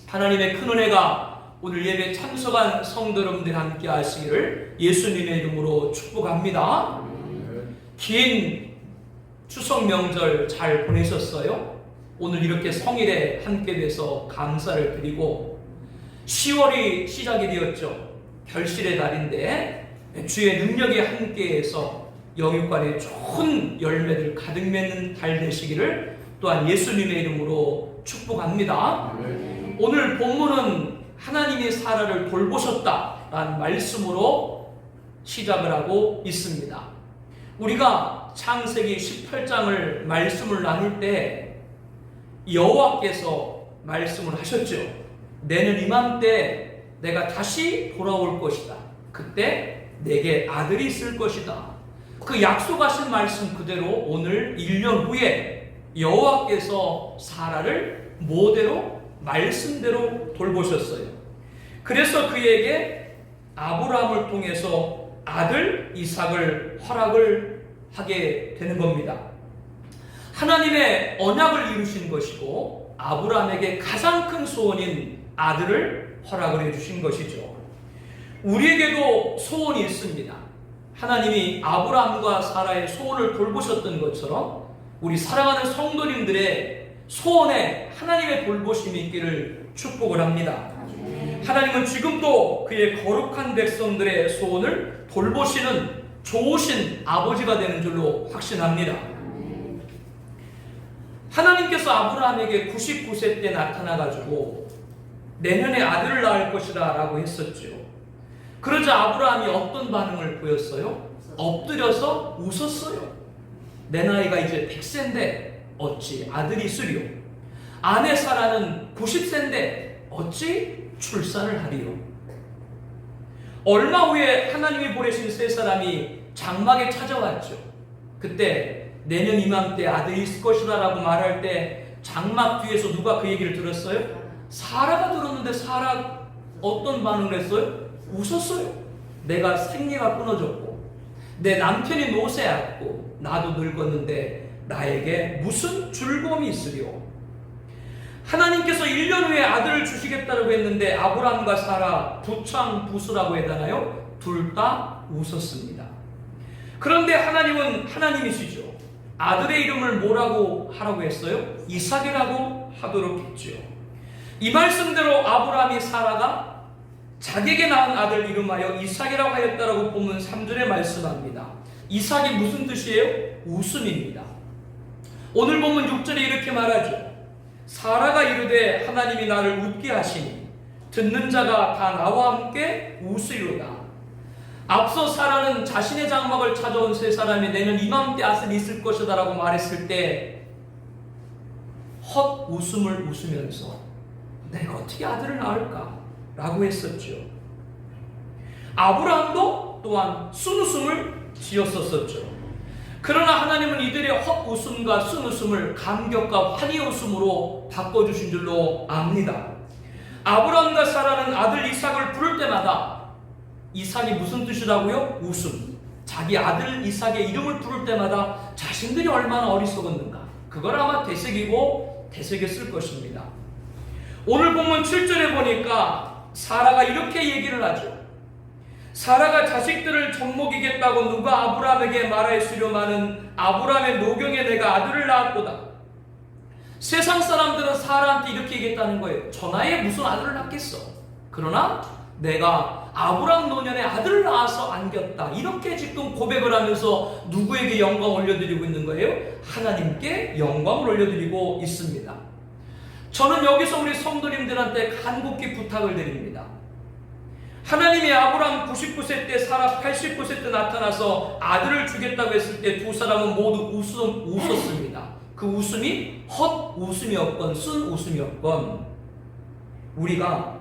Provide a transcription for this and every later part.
하나님의 큰 은혜가 오늘 예배 참석한 성도 여러분들 함께 하시기를 예수님의 이름으로 축복합니다. 긴 추석 명절 잘 보내셨어요? 오늘 이렇게 성일에 함께 돼서 감사를 드리고 10월이 시작이 되었죠. 결실의 달인데 주의 능력이 함께해서 영육간에 좋은 열매들 가득 맺는 달 되시기를 또한 예수님의 이름으로 축복합니다. 오늘 본문은 하나님이 사라를 돌보셨다라는 말씀으로 시작을 하고 있습니다. 우리가 창세기 18장을 말씀을 나눌 때 여호와께서 말씀을 하셨죠. 내년 이맘때 내가 다시 돌아올 것이다. 그때 내게 아들이 있을 것이다. 그 약속하신 말씀 그대로 오늘 1년 후에 여호와께서 사라를 모대로 말씀대로 돌보셨어요. 그래서 그에게 아브라함을 통해서 아들 이삭을 허락을 하게 되는 겁니다. 하나님의 언약을 이루신 것이고 아브라함에게 가장 큰 소원인 아들을 허락을 해주신 것이죠. 우리에게도 소원이 있습니다. 하나님이 아브라함과 사라의 소원을 돌보셨던 것처럼 우리 사랑하는 성도님들의 소원에 하나님의 돌보심이 있기를 축복을 합니다. 하나님은 지금도 그의 거룩한 백성들의 소원을 돌보시는 좋으신 아버지가 되는 줄로 확신합니다. 하나님께서 아브라함에게 99세 때 나타나가지고 내년에 아들을 낳을 것이다 라고 했었죠. 그러자 아브라함이 어떤 반응을 보였어요? 엎드려서 웃었어요. 내 나이가 이제 100세인데 어찌 아들이 있으리요? 아내 사라는 90세인데 어찌 출산을 하리요? 얼마 후에 하나님이 보내신 세 사람이 장막에 찾아왔죠. 그때 내년 이맘때 아들이 있을 것이다 라고 말할 때 장막 뒤에서 누가 그 얘기를 들었어요? 사라가 들었는데 사라 어떤 반응을 했어요? 웃었어요. 내가 생리가 끊어졌고 내 남편이 노쇠했고 나도 늙었는데 나에게 무슨 즐거움이 있으리요? 하나님께서 1년 후에 아들을 주시겠다고 했는데 아브라함과 사라 부창부수라고 해야 되나요? 둘 다 웃었습니다. 그런데 하나님은 하나님이시죠. 아들의 이름을 뭐라고 하라고 했어요? 이삭이라고 하도록 했죠. 이 말씀대로 아브라함이 사라가 자기에게 낳은 아들 이름하여 이삭이라고 하였다라고 보면 3절에 말씀합니다. 이삭이 무슨 뜻이에요? 웃음입니다. 오늘 보면 6절에 이렇게 말하죠. 사라가 이르되 하나님이 나를 웃게 하시니 듣는 자가 다 나와 함께 웃으리로다. 앞서 사라는 자신의 장막을 찾아온 세 사람이 내년 이맘때 아들이 있을 것이다 라고 말했을 때 헛 웃음을 웃으면서 내가 어떻게 아들을 낳을까? 라고 했었죠. 아브라함도 또한 순웃음을 지었었죠. 그러나 하나님은 이들의 헛웃음과 순웃음을 감격과 환희의 웃음으로 바꿔주신 줄로 압니다. 아브라함과 사라는 아들 이삭을 부를 때마다 이삭이 무슨 뜻이라고요? 웃음. 자기 아들 이삭의 이름을 부를 때마다 자신들이 얼마나 어리석었는가 그걸 아마 되새겼을 것입니다. 오늘 본문 7절에 보니까 사라가 이렇게 얘기를 하죠. 사라가 자식들을 젖먹이겠다고 누가 아브라함에게 말하였으려마는 아브라함의 노경에 내가 아들을 낳았도다. 세상 사람들은 사라한테 이렇게 얘기했다는 거예요. 저 나이에 무슨 아들을 낳겠어. 그러나 내가 아브라함 노년에 아들을 낳아서 안겼다. 이렇게 지금 고백을 하면서 누구에게 영광 올려드리고 있는 거예요? 하나님께 영광을 올려드리고 있습니다. 저는 여기서 우리 성도님들한테 간곡히 부탁을 드립니다. 하나님이 아브라함 99세 때 사라 89세 때 나타나서 아들을 주겠다고 했을 때 두 사람은 모두 웃었습니다. 그 웃음이 헛 웃음이었건 쓴 웃음이었건 우리가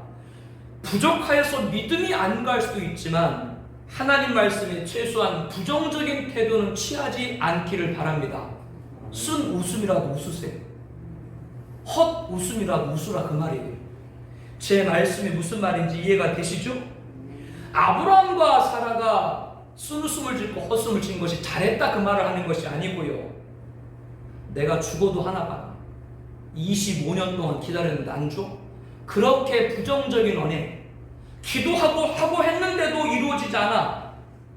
부족하여서 믿음이 안 갈 수도 있지만 하나님 말씀에 최소한 부정적인 태도는 취하지 않기를 바랍니다. 쓴 웃음이라도 웃으세요. 헛 웃음이라도 웃으라 그 말이에요. 제 말씀이 무슨 말인지 이해가 되시죠? 아브라함과 사라가 쓴웃음을 짓고 헛웃음을 친 것이 잘했다 그 말을 하는 것이 아니고요. 내가 죽어도 하나 봐라. 25년 동안 기다렸는데 안 줘? 그렇게 부정적인 언행, 기도하고 했는데도 이루어지지 않아.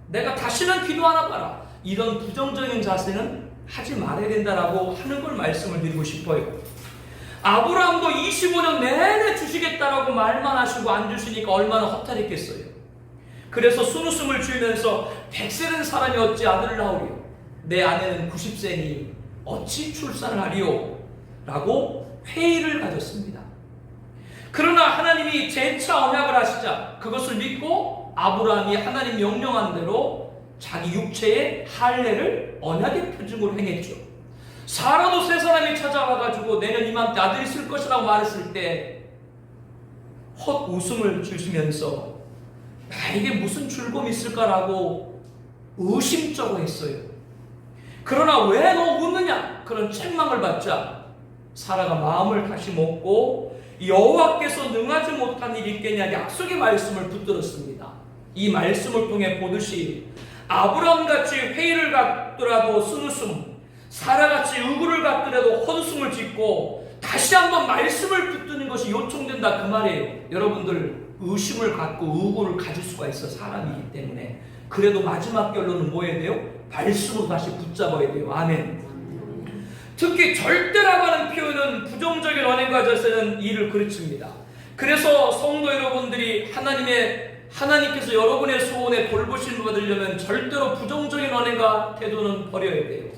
내가 다시는 기도 안 하거라. 이런 부정적인 자세는 하지 말아야 된다라고 하는 걸 말씀을 드리고 싶어요. 아브라함도 25년 내내 주시겠다라고 말만 하시고 안 주시니까 얼마나 허탈했겠어요. 그래서 순웃음을 지으면서 100세 된 사람이 어찌 아들을 낳으리요? 내 아내는 90세니 어찌 출산을 하리요? 라고 회의를 가졌습니다. 그러나 하나님이 재차 언약을 하시자 그것을 믿고 아브라함이 하나님 명령한 대로 자기 육체의 할례를 언약의 표징으로 행했죠. 사라도 세 사람이 찾아와가지고 내년 이맘때 아들이 있을 것이라고 말했을 때 헛웃음을 지으시면서 나에게 무슨 즐거움이 있을까라고 의심쩍어 했어요. 그러나 왜 너 웃느냐? 그런 책망을 받자 사라가 마음을 다시 먹고 여호와께서 능하지 못한 일이 있겠냐 약속의 말씀을 붙들었습니다. 이 말씀을 통해 보듯이 아브라함같이 회의를 갖더라도 쓴웃음, 사라같이 의구를 갖더라도 헛웃음을 짓고 다시 한번 말씀을 붙드는 것이 요청된다 그 말이에요. 여러분들 의심을 갖고 의구를 가질 수가 있어 사람이기 때문에. 그래도 마지막 결론은 뭐 해야 돼요? 말씀으로 다시 붙잡아야 돼요. 아멘. 특히 절대라고 하는 표현은 부정적인 언행과 자세는 이를 그르칩니다. 그래서 성도 여러분들이 하나님께서 여러분의 소원에 돌보심을 받으려면 절대로 부정적인 언행과 태도는 버려야 돼요.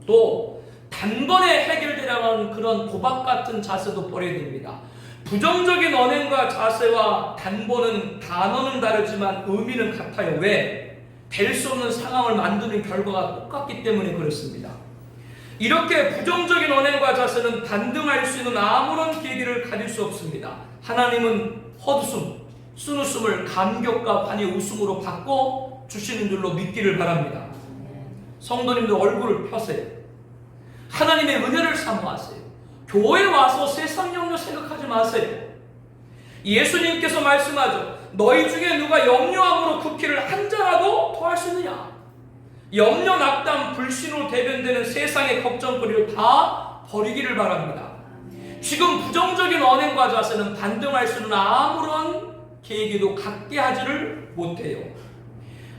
또 단번에 해결되라고 하는 그런 도박 같은 자세도 버려야 됩니다. 부정적인 언행과 자세와 단번은 단어는 다르지만 의미는 같아요. 왜? 될 수 없는 상황을 만드는 결과가 똑같기 때문에 그렇습니다. 이렇게 부정적인 언행과 자세는 반등할 수 있는 아무런 계기를 가질 수 없습니다. 하나님은 헛웃음, 순웃음을 감격과 환희 웃음으로 바꿔 주시는 줄로 믿기를 바랍니다. 성도님들 얼굴을 펴세요. 하나님의 은혜를 사모하세요. 교회에 와서 세상 염려 생각하지 마세요. 예수님께서 말씀하죠. 너희 중에 누가 염려함으로 쿠키를 한 잔라도 더할 수 있느냐? 염려, 낙담, 불신으로 대변되는 세상의 걱정거리를 다 버리기를 바랍니다. 지금 부정적인 언행과 자세는 반등할 수 있는 아무런 계기도 갖게 하지를 못해요.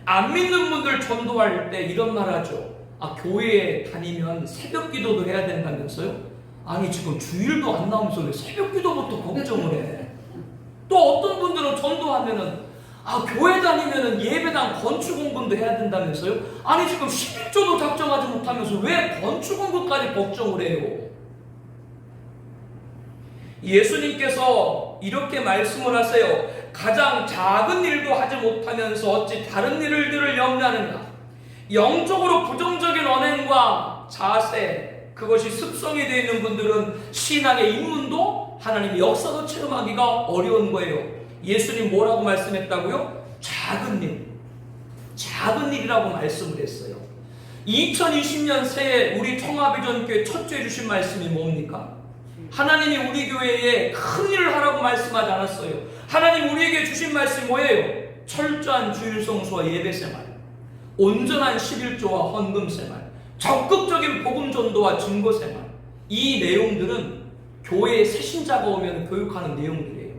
안 믿는 분들 전도할 때 이런 말 하죠. 교회에 다니면 새벽 기도도 해야 된다면서요? 아니 지금 주일도 안 나오면서 왜 새벽 기도부터 걱정을 해? 또 어떤 분들은 전도하면은 교회 다니면은 예배당 건축 공부도 해야 된다면서요? 아니 지금 11조도 작정하지 못하면서 왜 건축 공부까지 걱정을 해요? 예수님께서 이렇게 말씀을 하세요. 가장 작은 일도 하지 못하면서 어찌 다른 일들을 염려하느냐? 영적으로 부정적인 언행과 자세, 그것이 습성이 되어 있는 분들은 신앙의 입문도 하나님의 역사도 체험하기가 어려운 거예요. 예수님 뭐라고 말씀했다고요? 작은 일이라고 말씀을 했어요. 2020년 새해 우리 청아비전교회 첫째 주신 말씀이 뭡니까? 하나님이 우리 교회에 큰 일을 하라고 말씀하지 않았어요. 하나님 우리에게 주신 말씀이 뭐예요? 철저한 주일 성수와 예배 생활, 온전한 11조와 헌금 생활, 적극적인 복음 전도와 증거 생활. 이 내용들은 교회에 새 신자가 오면 교육하는 내용들이에요.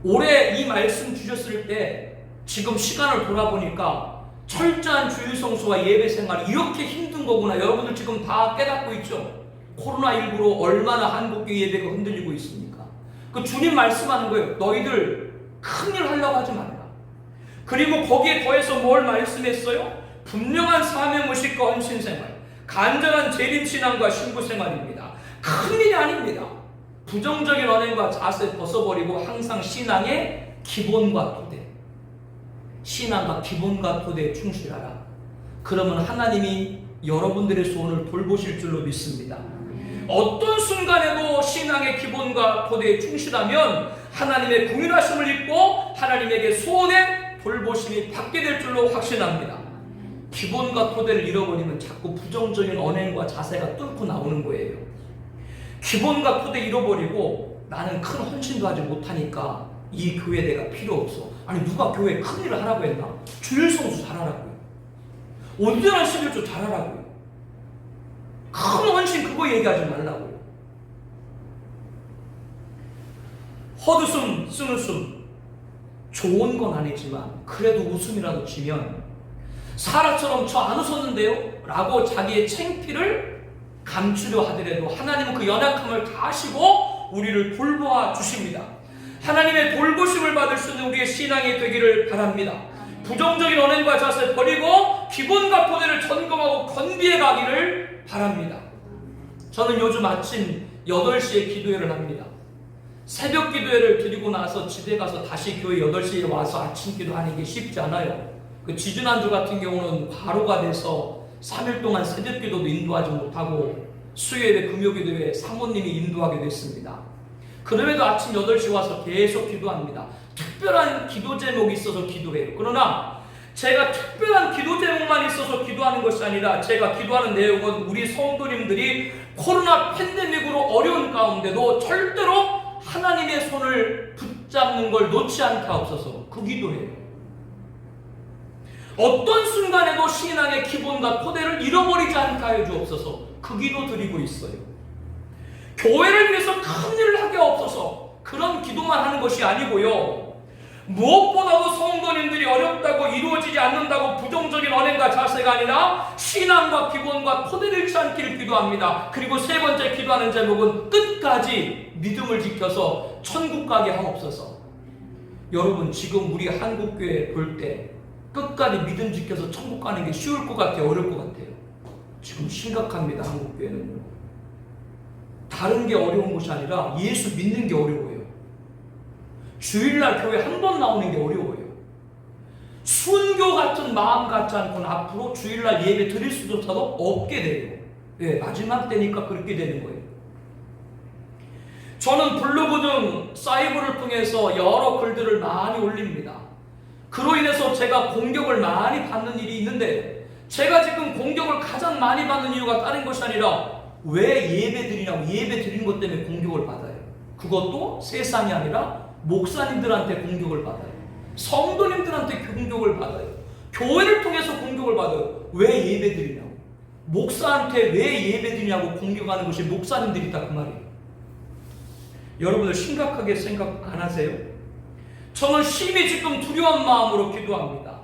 올해 이 말씀 주셨을 때 지금 시간을 돌아보니까 철저한 주일 성수와 예배 생활이 이렇게 힘든 거구나. 여러분들 지금 다 깨닫고 있죠? 코로나19로 얼마나 한국교회 예배가 흔들리고 있습니까? 그 주님 말씀하는 거예요. 너희들 큰일 하려고 하지 말라. 그리고 거기에 더해서 뭘 말씀했어요? 분명한 사명의식과 헌신생활, 간절한 재림신앙과 신부생활입니다. 큰일이 아닙니다. 부정적인 언행과 자세 벗어버리고 항상 신앙의 기본과 토대, 신앙과 기본과 토대에 충실하라. 그러면 하나님이 여러분들의 소원을 돌보실 줄로 믿습니다. 어떤 순간에도 신앙의 기본과 토대에 충실하면 하나님의 공일하심을 입고 하나님에게 소원의 돌보심이 받게 될 줄로 확신합니다. 기본과 토대를 잃어버리면 자꾸 부정적인 언행과 자세가 뚫고 나오는 거예요. 기본과 토대 잃어버리고 나는 큰 헌신도 하지 못하니까 이 교회 내가 필요 없어. 아니 누가 교회에 큰 일을 하라고 했나? 주일 성수 잘하라고요. 온전한 11조 잘하라고요. 큰 헌신 그거 얘기하지 말라고요. 헛웃음, 쓴웃음 좋은 건 아니지만 그래도 웃음이라도 지면 사라처럼 저 안 웃었는데요? 라고 자기의 창피를 감추려 하더라도 하나님은 그 연약함을 다 아시고 우리를 돌보아 주십니다. 하나님의 돌보심을 받을 수 있는 우리의 신앙이 되기를 바랍니다. 부정적인 언행과 자세 버리고 기본과 토대를 점검하고 건비해 가기를 바랍니다. 저는 요즘 아침 8시에 기도회를 합니다. 새벽 기도회를 드리고 나서 집에 가서 다시 교회 8시에 와서 아침 기도하는 게 쉽지 않아요. 그 지지난주 같은 경우는 과로가 돼서 3일 동안 새벽 기도도 인도하지 못하고 수요일에 금요기도에 사모님이 인도하게 됐습니다. 그럼에도 아침 8시 와서 계속 기도합니다. 특별한 기도 제목이 있어서 기도해요. 그러나 제가 특별한 기도 제목만 있어서 기도하는 것이 아니라 제가 기도하는 내용은 우리 성도님들이 코로나 팬데믹으로 어려운 가운데도 절대로 하나님의 손을 붙잡는 걸 놓지 않게 하옵소서. 그 기도해요. 어떤 순간에도 신앙의 기본과 토대를 잃어버리지 않게 하여 주옵소서. 그 기도 드리고 있어요. 교회를 위해서 큰 일을 하게 하옵소서. 그런 기도만 하는 것이 아니고요. 무엇보다도 성도님들이 어렵다고 이루어지지 않는다고 부정적인 언행과 자세가 아니라 신앙과 기본과 토대를 잃지 않기를 기도합니다. 그리고 세 번째 기도하는 제목은 끝까지 믿음을 지켜서 천국 가게 하옵소서. 여러분, 지금 우리 한국교회 볼 때 끝까지 믿음 지켜서 천국 가는 게 쉬울 것 같아요? 어려울 것 같아요? 지금 심각합니다. 한국교회는요. 다른 게 어려운 것이 아니라 예수 믿는 게 어려워요. 주일날 교회 한 번 나오는 게 어려워요. 순교 같은 마음 갖지 않고는 앞으로 주일날 예배 드릴 수조차도 없게 돼요. 예, 마지막 때니까 그렇게 되는 거예요. 저는 블로그 등 사이버를 통해서 여러 글들을 많이 올립니다. 그로 인해서 제가 공격을 많이 받는 일이 있는데, 제가 지금 공격을 가장 많이 받는 이유가 다른 것이 아니라 왜 예배 드리냐고, 예배 드리는 것 때문에 공격을 받아요. 그것도 세상이 아니라 목사님들한테 공격을 받아요. 성도님들한테 공격을 받아요. 교회를 통해서 공격을 받아요. 왜 예배 드리냐고, 목사한테 왜 예배 드리냐고 공격하는 것이 목사님들이다, 그 말이에요. 여러분들 심각하게 생각 안 하세요? 저는 심히 지금 두려운 마음으로 기도합니다.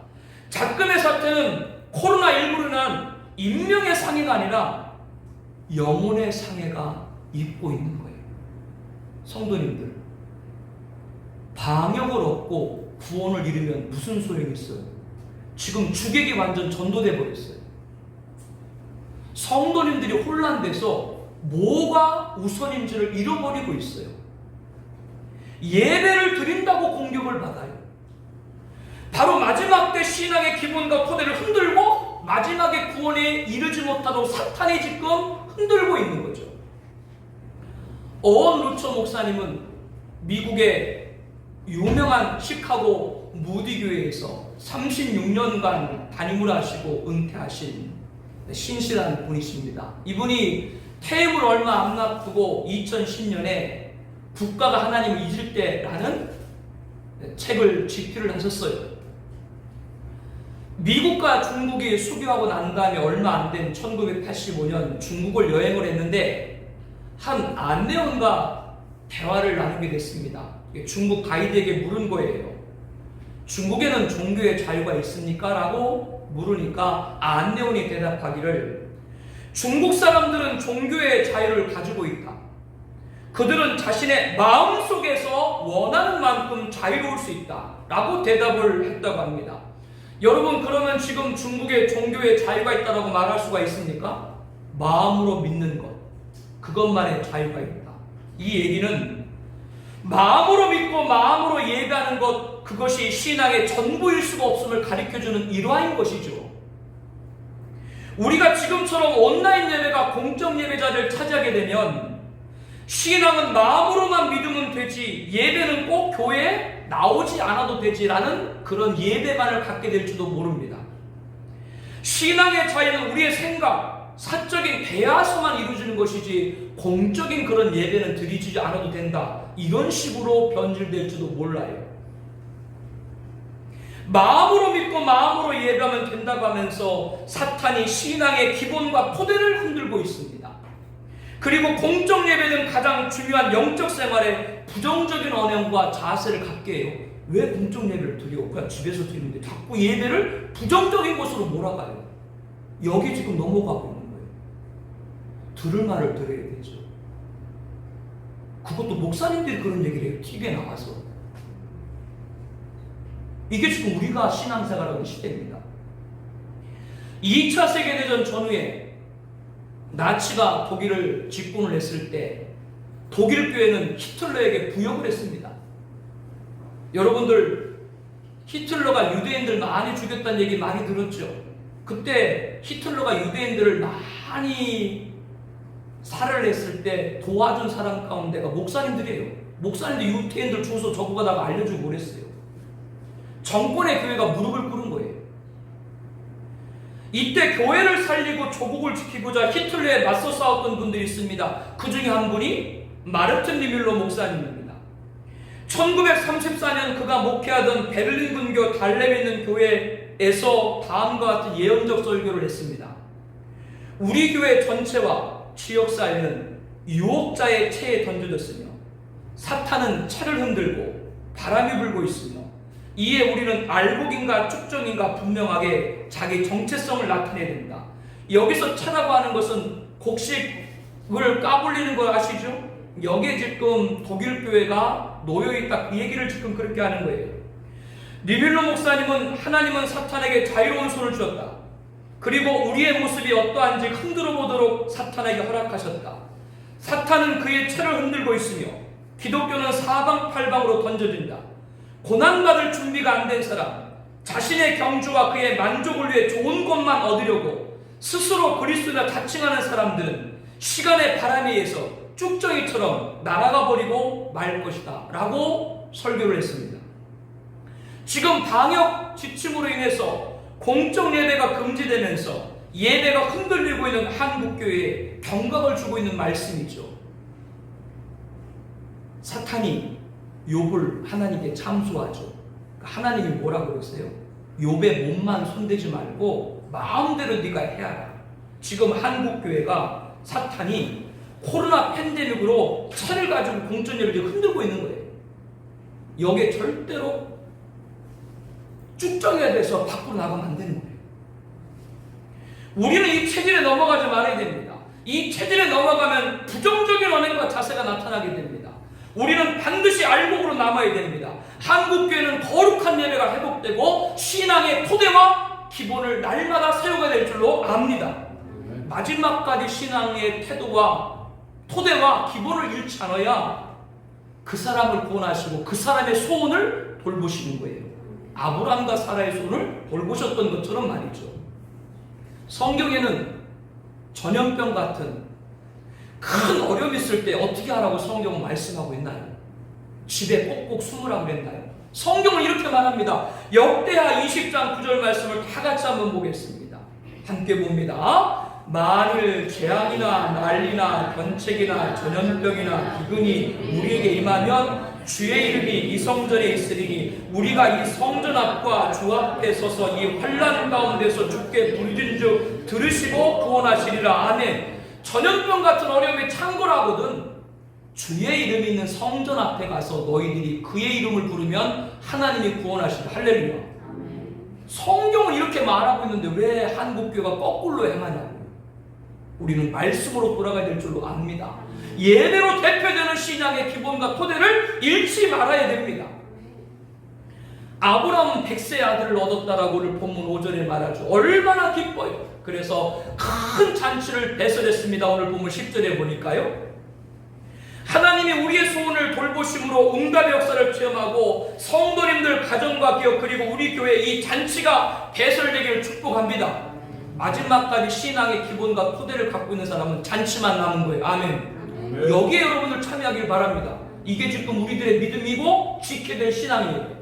작금의 사태는 코로나19로 인한 인명의 상해가 아니라 영혼의 상해가 입고 있는 거예요. 성도님들, 방역을 얻고 구원을 이루면 무슨 소용이 있어요? 지금 주객이 완전 전도돼 버렸어요. 성도님들이 혼란돼서 뭐가 우선인지를 잃어버리고 있어요. 예배를 드린다고 공격을 받아요. 바로 마지막 때 신앙의 기본과 토대를 흔들고 마지막에 구원에 이르지 못하도록 사탄이 지금 흔들고 있는 거죠. 어원 루처 목사님은 미국의 유명한 시카고 무디 교회에서 36년간 담임을 하시고 은퇴하신 신실한 분이십니다. 이분이 퇴임을 얼마 안 앞두고 2010년에 국가가 하나님을 잊을 때라는 책을 집필을 하셨어요. 미국과 중국이 수교하고 난 다음에 얼마 안 된 1985년 중국을 여행을 했는데 한 안내원과 대화를 나누게 됐습니다. 중국 가이드에게 물은 거예요. 중국에는 종교의 자유가 있습니까? 라고 물으니까 안내원이 대답하기를, 중국 사람들은 종교의 자유를 가지고 있다. 그들은 자신의 마음속에서 원하는 만큼 자유로울 수 있다 라고 대답을 했다고 합니다. 여러분, 그러면 지금 중국에 종교의 자유가 있다고 말할 수가 있습니까? 마음으로 믿는 것, 그것만의 자유가 있다. 이 얘기는 마음으로 믿고 마음으로 예배하는 것, 그것이 신앙의 전부일 수가 없음을 가르쳐주는 일화인 것이죠. 우리가 지금처럼 온라인 예배가 공적 예배자를 차지하게 되면 신앙은 마음으로만 믿으면 되지, 예배는 꼭 교회에 나오지 않아도 되지라는 그런 예배관을 갖게 될지도 모릅니다. 신앙의 자유는 우리의 생각, 사적인 대화에서만 이루어지는 것이지 공적인 그런 예배는 드리지 않아도 된다, 이런 식으로 변질될지도 몰라요. 마음으로 믿고 마음으로 예배하면 된다고 하면서 사탄이 신앙의 기본과 토대를 흔들고 있습니다. 그리고 공적 예배는 가장 중요한 영적 생활의 부정적인 언행과 자세를 갖게 해요. 왜 공적 예배를 드려? 그냥 집에서 드리는데 자꾸 예배를 부정적인 것으로 몰아가요. 여기 지금 넘어가고 있는 거예요. 들을 말을 들어야 되죠. 그것도 목사님들이 그런 얘기를 해요. TV에 나와서. 이게 지금 우리가 신앙생활하는 시대입니다. 2차 세계대전 전후에 나치가 독일을 집권을 했을 때 독일 교회는 히틀러에게 부역을 했습니다. 여러분들 히틀러가 유대인들 많이 죽였다는 얘기 많이 들었죠? 그때 히틀러가 유대인들을 많이 살해를 했을 때 도와준 사람 가운데가 목사님들이에요. 목사님들 유대인들 주소 적어가다가 알려주고 그랬어요. 정권의 교회가 무릎을 꿇은 거예요. 이때 교회를 살리고 조국을 지키고자 히틀러에 맞서 싸웠던 분들이 있습니다. 그 중에 한 분이 마르틴 니뮌러 목사님입니다. 1934년 그가 목회하던 베를린 근교 달렘에 있는 교회에서 다음과 같은 예언적 설교를 했습니다. 우리 교회 전체와 지역사회는 유혹자의 체에 던져졌으며 사탄은 차를 흔들고 바람이 불고 있으며 이에 우리는 알곡인가 축정인가 분명하게 자기 정체성을 나타내야 됩니다. 여기서 차라고 하는 것은 곡식을 까불리는 거 아시죠? 여기에 지금 독일 교회가 놓여있다, 그 얘기를 지금 그렇게 하는 거예요. 니뮌러 목사님은 하나님은 사탄에게 자유로운 손을 주었다. 그리고 우리의 모습이 어떠한지 흔들어 보도록 사탄에게 허락하셨다. 사탄은 그의 채를 흔들고 있으며 기독교는 사방팔방으로 던져진다. 고난받을 준비가 안 된 사람, 자신의 경주와 그의 만족을 위해 좋은 것만 얻으려고 스스로 그리스도나 자칭하는 사람들은 시간의 바람에 의해서 쭉정이처럼 날아가 버리고 말 것이다 라고 설교를 했습니다. 지금 방역 지침으로 인해서 공적 예배가 금지되면서 예배가 흔들리고 있는 한국교회에 경각을 주고 있는 말씀이죠. 사탄이 욥을 하나님께 참소하죠. 하나님이 뭐라고 그러세요? 욥의 몸만 손대지 말고 마음대로 네가 해야라. 지금 한국교회가 사탄이 코로나 팬데믹으로 차를 가지고 공전열을 흔들고 있는 거예요. 여기에 절대로 쭉정해야 돼서 밖으로 나가면 안 되는 거예요. 우리는 이 체질에 넘어가지 말아야 됩니다. 이 체질에 넘어가면 부정적인 언행과 자세가 나타나게 됩니다. 우리는 반드시 알곡으로 남아야 됩니다. 한국교회는 거룩한 예배가 회복되고 신앙의 토대와 기본을 날마다 세워야 될 줄로 압니다. 마지막까지 신앙의 태도와 토대와 기본을 잃지 않아야 그 사람을 구원하시고 그 사람의 소원을 돌보시는 거예요. 아브라함과 사라의 소원을 돌보셨던 것처럼 말이죠. 성경에는 전염병 같은 큰 어려움이 있을 때 어떻게 하라고 성경은 말씀하고 있나요? 집에 꼭꼭 숨으라고 그랬나요? 성경은 이렇게 말합니다. 역대하 20장 9절 말씀을 다 같이 한번 보겠습니다. 함께 봅니다. 만일 재앙이나 난리나 변책이나 전염병이나 기근이 우리에게 임하면 주의 이름이 이 성전에 있으리니 우리가 이 성전 앞과 주 앞에 서서 이 환난 가운데서 주께 부르짖은즉 들으시고 구원하시리라. 아멘. 전염병 같은 어려움이 창궐하거든 주의 이름이 있는 성전 앞에 가서 너희들이 그의 이름을 부르면 하나님이 구원하시리라. 할렐루야. 성경은 이렇게 말하고 있는데 왜 한국교회가 거꾸로 행하냐고. 우리는 말씀으로 돌아가야 될 줄로 압니다. 예배로 대표되는 신앙의 기본과 토대를 잃지 말아야 됩니다. 아브라함은 100세 아들을 얻었다라고 오늘 본문 5절에 말하죠. 얼마나 기뻐요. 그래서 큰 잔치를 배설했습니다. 오늘 본문 10절에 보니까요. 하나님이 우리의 소원을 돌보심으로 응답의 역사를 체험하고 성도님들 가정과 기업 그리고 우리 교회 이 잔치가 배설되기를 축복합니다. 마지막까지 신앙의 기본과 토대를 갖고 있는 사람은 잔치만 남은 거예요. 아멘. 여기에 여러분들 참여하길 바랍니다. 이게 지금 우리들의 믿음이고 지켜야 될 신앙이에요.